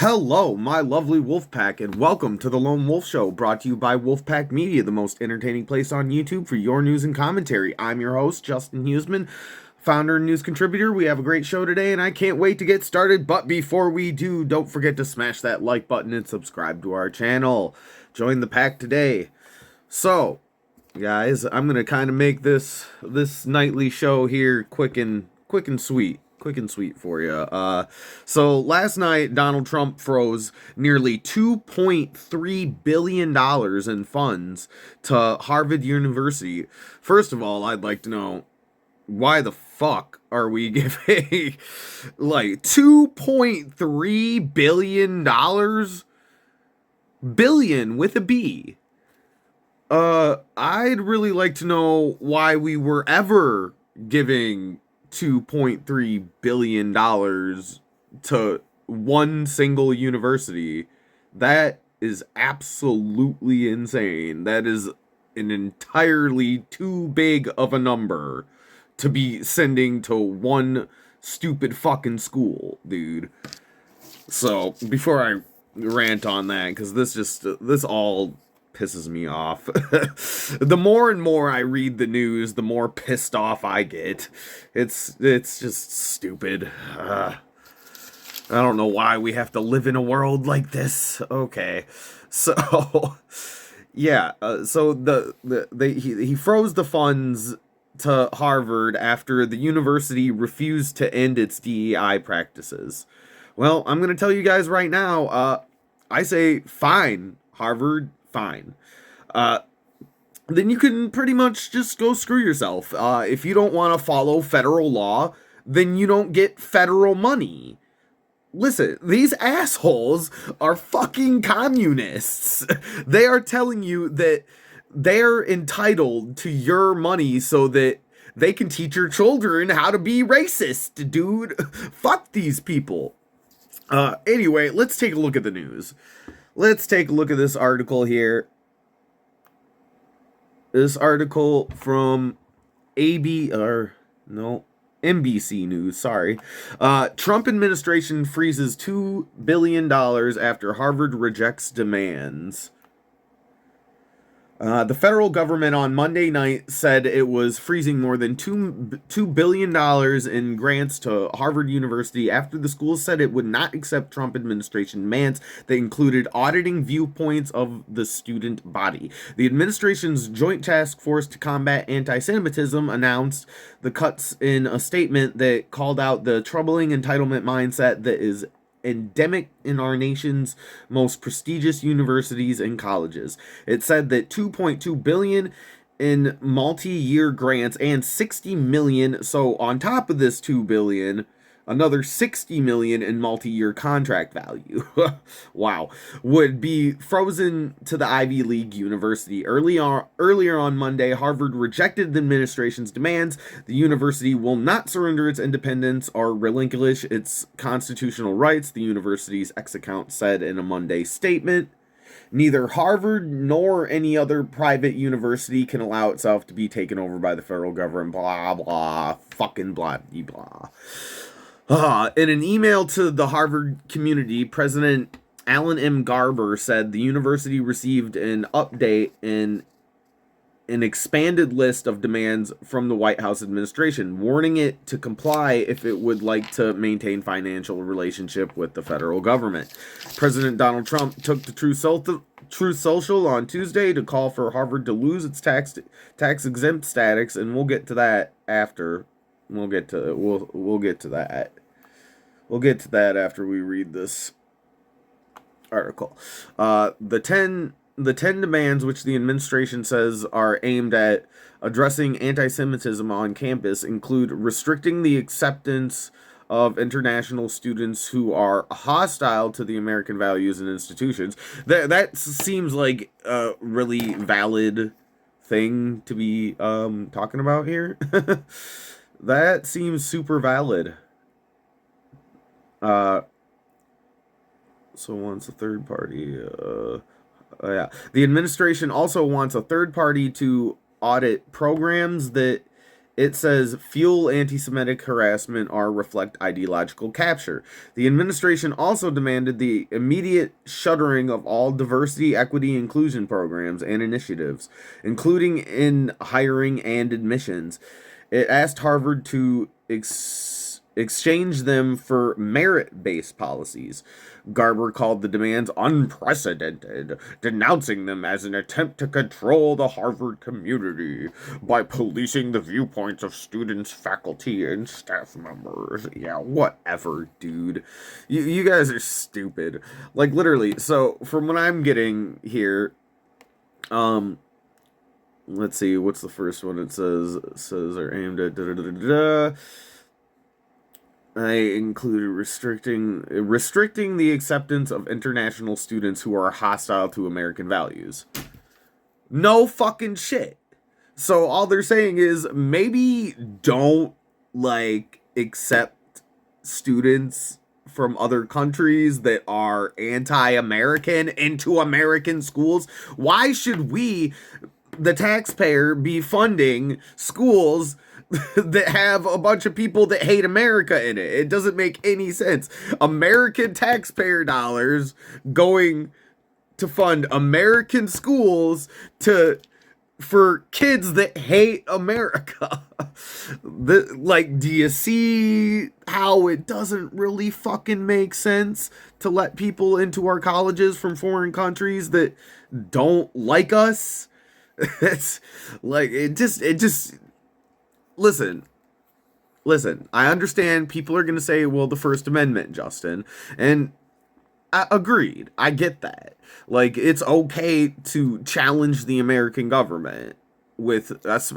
Hello, my lovely Wolfpack, and welcome to the Lone Wolf Show, brought to you by Wolfpack Media, the most entertaining place on YouTube for your news and commentary. I'm your host, Justin Huseman, founder and news contributor. We have a great show today, and I can't wait to get started. But before we do, don't forget to smash that like button and subscribe to our channel. Join the pack today. So, guys, I'm gonna kind of make this nightly show here quick and sweet. Quick and sweet for you. So last night, Donald Trump froze nearly $2.3 billion in funds to Harvard University. First of all, I'd like to know, why the fuck are we giving like $2.3 billion? Billion with a B. I'd really like to know why we were ever giving $2.3 billion to one single university. That is absolutely insane. That is an entirely too big of a number to be sending to one stupid fucking school, dude. So, before I rant on that, because this all pisses me off. The more and more I read the news, the more pissed off I get. It's just stupid. I don't know why we have to live in a world like this. Okay, so yeah, so he froze the funds to Harvard after the university refused to end its DEI practices. Well, I'm gonna tell you guys right now. I say fine, Harvard. Fine. Then you can pretty much just go screw yourself. If you don't want to follow federal law, then you don't get federal money. Listen, these assholes are fucking communists. They are telling you that they're entitled to your money so that they can teach your children how to be racist, dude. Fuck these people. Anyway, let's take a look at the news. Let's take a look at this article here. This article from NBC News, sorry. Trump administration freezes $2 billion after Harvard rejects demands. The federal government on Monday night said it was freezing more than $2 billion in grants to Harvard University after the school said it would not accept Trump administration demands that included auditing viewpoints of the student body. The administration's Joint Task Force to Combat Anti-Semitism announced the cuts in a statement that called out the troubling entitlement mindset that is endemic in our nation's most prestigious universities and colleges. It said that $2.2 billion in multi-year grants and $60 million, so on top of this $2 billion, another $60 million in multi-year contract value. Wow. Would be frozen to the Ivy League university. Earlier on Monday, Harvard rejected the administration's demands. The university will not surrender its independence or relinquish its constitutional rights, the university's ex-account said in a Monday statement. Neither Harvard nor any other private university can allow itself to be taken over by the federal government. Blah, blah, fucking blah, blah. In an email to the Harvard community, President Alan M. Garber said the university received an update in an expanded list of demands from the White House administration, warning it to comply if it would like to maintain financial relationship with the federal government. President Donald Trump took to Truth Social on Tuesday to call for Harvard to lose its tax exempt status, and we'll get to that after. We'll get to that. We'll get to that after we read this article. The 10 demands which the administration says are aimed at addressing anti-Semitism on campus include restricting the acceptance of international students who are hostile to the American values and institutions. That seems like a really valid thing to be talking about here. That seems super valid. So wants a third party. Yeah. The administration also wants a third party to audit programs that It says fuel anti-Semitic harassment or reflect ideological capture. The administration also demanded the immediate shuttering of all diversity, equity, inclusion programs and initiatives, including in hiring and admissions. It asked Harvard to exchange them for merit-based policies. Garber called the demands unprecedented, denouncing them as an attempt to control the Harvard community by policing the viewpoints of students, faculty, and staff members. Yeah, whatever, dude. You guys are stupid. Like, literally. So, from what I'm getting here, um, let's see, what's the first one? It says are aimed at da da da da da. They included restricting the acceptance of international students who are hostile to American values. No fucking shit. So all they're saying is maybe don't like accept students from other countries that are anti-American into American schools. Why should we, the taxpayer, be funding schools that have a bunch of people that hate America in it? It doesn't make any sense. American taxpayer dollars going to fund American schools for kids that hate America. Like, do you see how it doesn't really fucking make sense to let people into our colleges from foreign countries that don't like us? It's like, it just listen, I understand people are going to say, well, the First Amendment, Justin, and agreed. I get that. Like, it's okay to challenge the American government with us,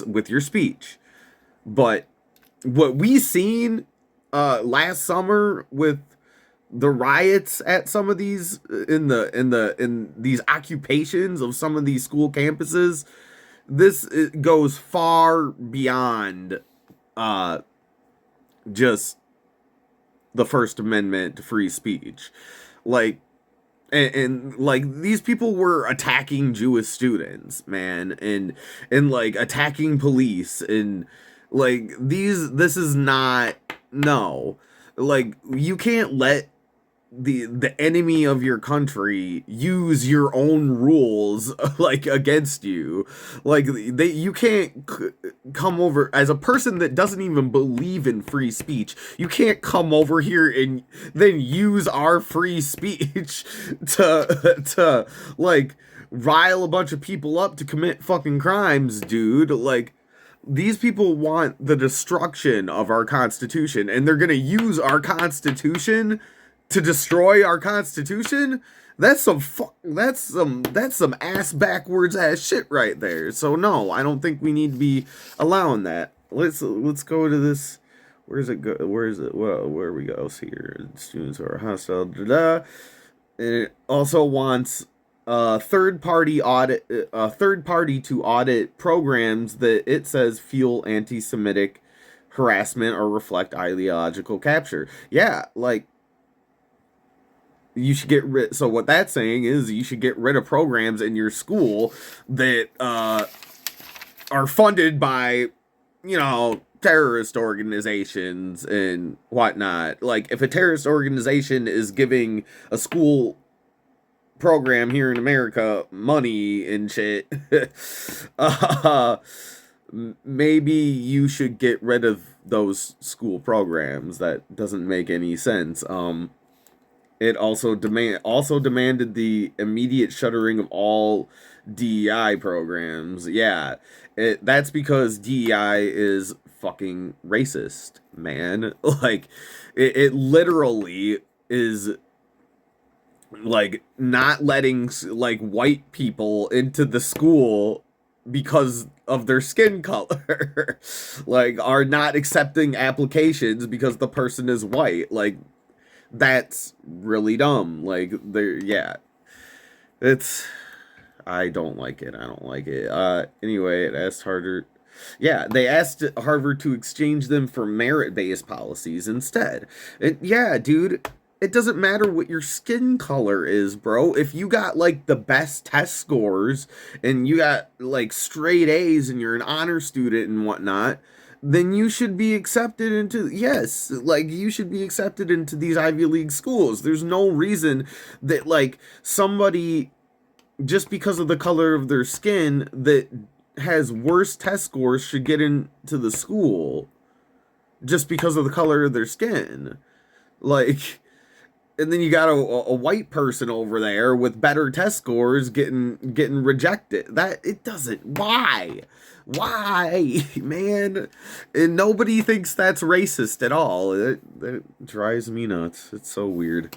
with your speech. But what we seen last summer with the riots at some of these in these occupations of some of these school campuses, this goes far beyond just the First Amendment to free speech. Like, and like, these people were attacking Jewish students, man, and like attacking police, and like, this is not, no, like, you can't let the enemy of your country use your own rules like against you. Like, you can't come over as a person that doesn't even believe in free speech. You can't come over here and then use our free speech to like rile a bunch of people up to commit fucking crimes, dude. Like, these people want the destruction of our Constitution, and they're gonna use our Constitution to destroy our Constitution. That's some ass backwards ass shit right there. So no, I don't think we need to be allowing that. Let's go to this. Where is it go? Where is it? Well, where we go here? Students who are hostile. Da, da. And it also wants a third party to audit programs that it says fuel anti-Semitic harassment or reflect ideological capture. Yeah, like, you should get rid. So what that's saying is you should get rid of programs in your school that are funded by, terrorist organizations and whatnot. Like, if a terrorist organization is giving a school program here in America money and shit, maybe you should get rid of those school programs. That doesn't make any sense. It also demanded the immediate shuttering of all DEI programs. Yeah, that's because DEI is fucking racist, man. Like, it literally is like not letting like white people into the school because of their skin color. Like, are not accepting applications because the person is white. Like, that's really dumb. Like, yeah, I don't like it. Anyway, it asked Harvard. Yeah, they asked Harvard to exchange them for merit-based policies instead. Yeah, dude. it doesn't matter what your skin color is, bro. If you got like the best test scores and you got like straight A's and you're an honor student and whatnot, then you should be accepted into, yes, like you should be accepted into these Ivy League schools. There's no reason that like somebody, just because of the color of their skin, that has worse test scores should get into the school just because of the color of their skin. Like, and then you got a white person over there with better test scores getting rejected. That it doesn't. Why, man? And nobody thinks that's racist at all. It drives me nuts. It's so weird.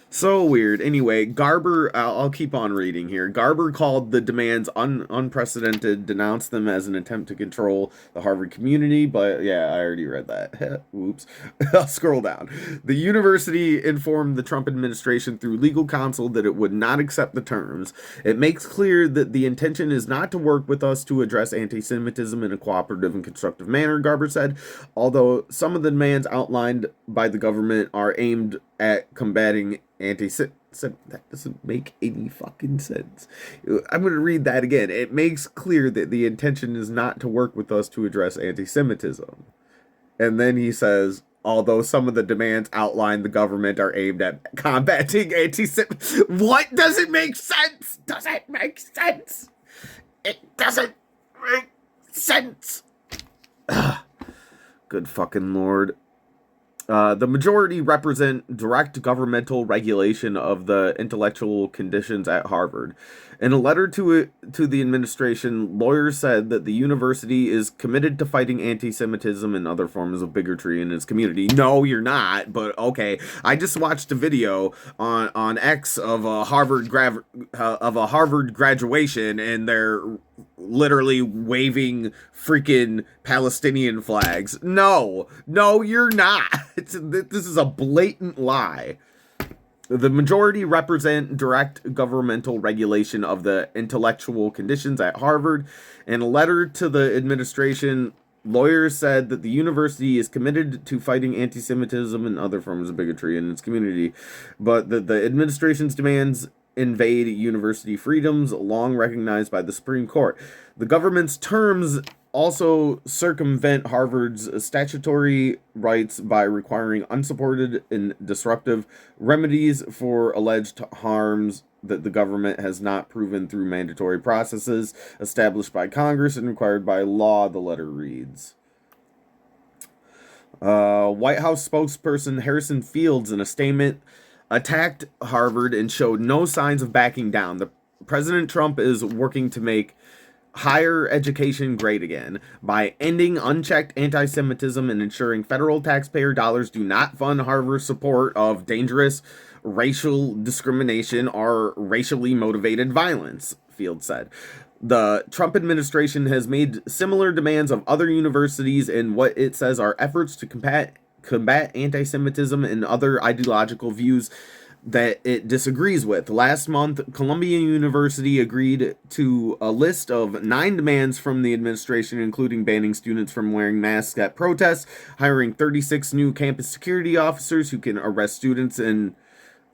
So weird. Anyway, Garber, I'll keep on reading here. Garber called the demands unprecedented, denounced them as an attempt to control the Harvard community, but yeah, I already read that. Oops. I'll scroll down. The university informed the Trump administration through legal counsel that it would not accept the terms. It makes clear that the intention is not to work with us to address anti-Semitism in a cooperative and constructive manner, Garber said, although some of the demands outlined by the government are aimed at combating anti-Semitism. That doesn't make any fucking sense. I'm going to read that again. It makes clear that the intention is not to work with us to address anti-Semitism. And then he says, although some of the demands outlined the government are aimed at combating anti-Semitism. What doesn't make sense? Doesn't make sense. It doesn't make sense. Good fucking Lord. The majority represent direct governmental regulation of the intellectual conditions at Harvard. In a letter to the administration, lawyers said that the university is committed to fighting anti-Semitism and other forms of bigotry in its community. No, you're not, but okay. I just watched a video on X of a Harvard graduation, and they're literally waving freaking Palestinian flags. No, you're not. This is a blatant lie. The majority represent direct governmental regulation of the intellectual conditions at Harvard. In a letter to the administration, lawyers said that the university is committed to fighting anti-Semitism and other forms of bigotry in its community, but that the administration's demands invade university freedoms long recognized by the Supreme Court. The government's terms also circumvent Harvard's statutory rights by requiring unsupported and disruptive remedies for alleged harms that the government has not proven through mandatory processes established by Congress and required by law, the letter reads. White House spokesperson Harrison Fields, in a statement, attacked Harvard and showed no signs of backing down. President Trump is working to make higher education great again by ending unchecked anti-Semitism and ensuring federal taxpayer dollars do not fund Harvard's support of dangerous racial discrimination or racially motivated violence, Fields said. The Trump administration has made similar demands of other universities in what it says are efforts to combat anti-Semitism and other ideological views that it disagrees with. Last month, Columbia University agreed to a list of 9 demands from the administration, including banning students from wearing masks at protests, hiring 36 new campus security officers who can arrest students, and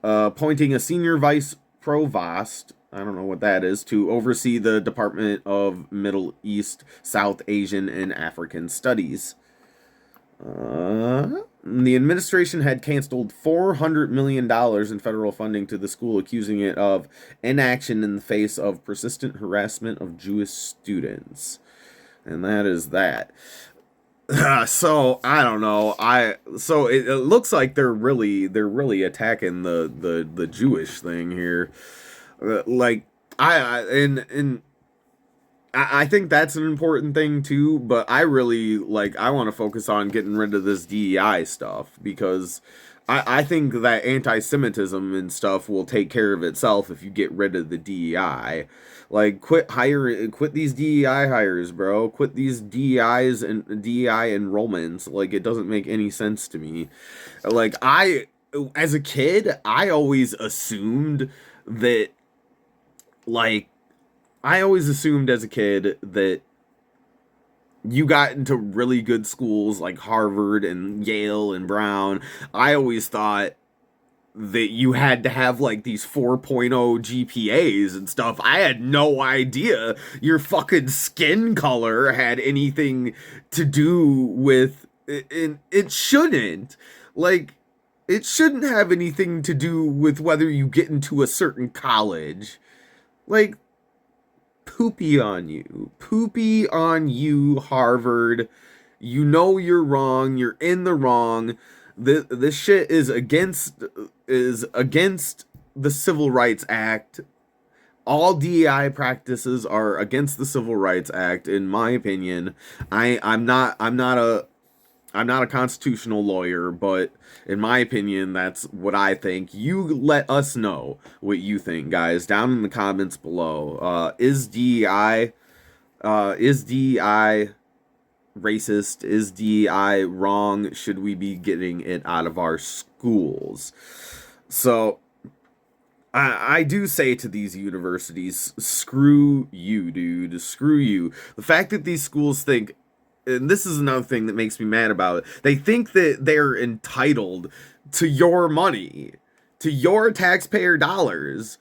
appointing a senior vice provost, I don't know what that is, to oversee the Department of Middle East, South Asian, and African Studies. The administration had canceled $400 million in federal funding to the school, accusing it of inaction in the face of persistent harassment of Jewish students. And that is that. So I don't know. So it looks like they're really attacking the Jewish thing here. I think that's an important thing too, but I want to focus on getting rid of this DEI stuff, because I think that anti-Semitism and stuff will take care of itself if you get rid of the DEI. Like, quit these DEI hires, bro. Quit these DEIs and DEI enrollments. Like, it doesn't make any sense to me. Like, as a kid, I always assumed that, as a kid that you got into really good schools like Harvard and Yale and Brown. I always thought that you had to have like these 4.0 GPAs and stuff. I had no idea your fucking skin color had anything to do with it. It shouldn't. Like, it shouldn't have anything to do with whether you get into a certain college. Like, poopy on you. Poopy on you, Harvard. You know you're wrong. You're in the wrong. This shit is against the Civil Rights Act. All DEI practices are against the Civil Rights Act, in my opinion. I'm not a constitutional lawyer, but in my opinion, that's what I think. You let us know what you think, guys, down in the comments below. Is DEI racist? Is DEI wrong? Should we be getting it out of our schools? So I do say to these universities, screw you, dude. Screw you. The fact that these schools think, and this is another thing that makes me mad about it, they think that they're entitled to your money, to your taxpayer dollars.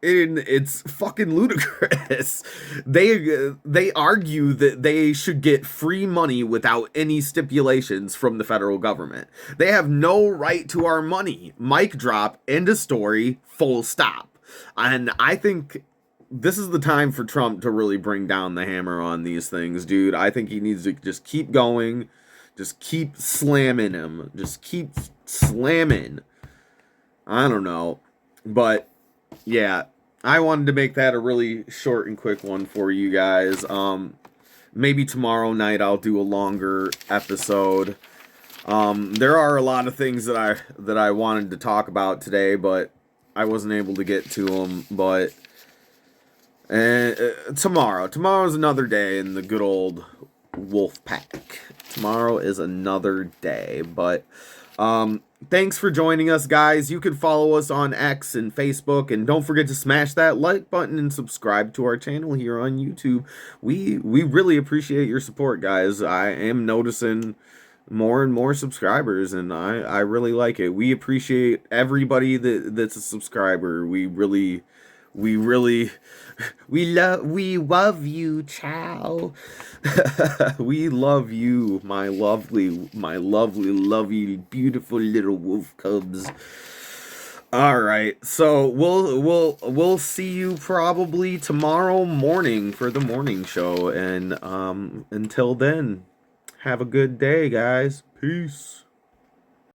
And it's fucking ludicrous. They argue that they should get free money without any stipulations from the federal government. They have no right to our money. Mic drop, end of story, full stop. And I think this is the time for Trump to really bring down the hammer on these things, dude. I think he needs to just keep going. Just keep slamming him. Just keep slamming. I don't know. But yeah, I wanted to make that a really short and quick one for you guys. Maybe tomorrow night I'll do a longer episode. There are a lot of things that I wanted to talk about today, but I wasn't able to get to them. But tomorrow's another day in the good old wolf pack. Tomorrow is another day, but thanks for joining us, guys. You can follow us on X and Facebook, and don't forget to smash that like button and subscribe to our channel here on YouTube. We really appreciate your support, guys. I am noticing more and more subscribers, and I really like it. We appreciate everybody that's a subscriber. We love you, chow. We love you, my lovely, beautiful little wolf cubs. All right, so we'll see you probably tomorrow morning for the morning show, and until then, have a good day, guys. Peace.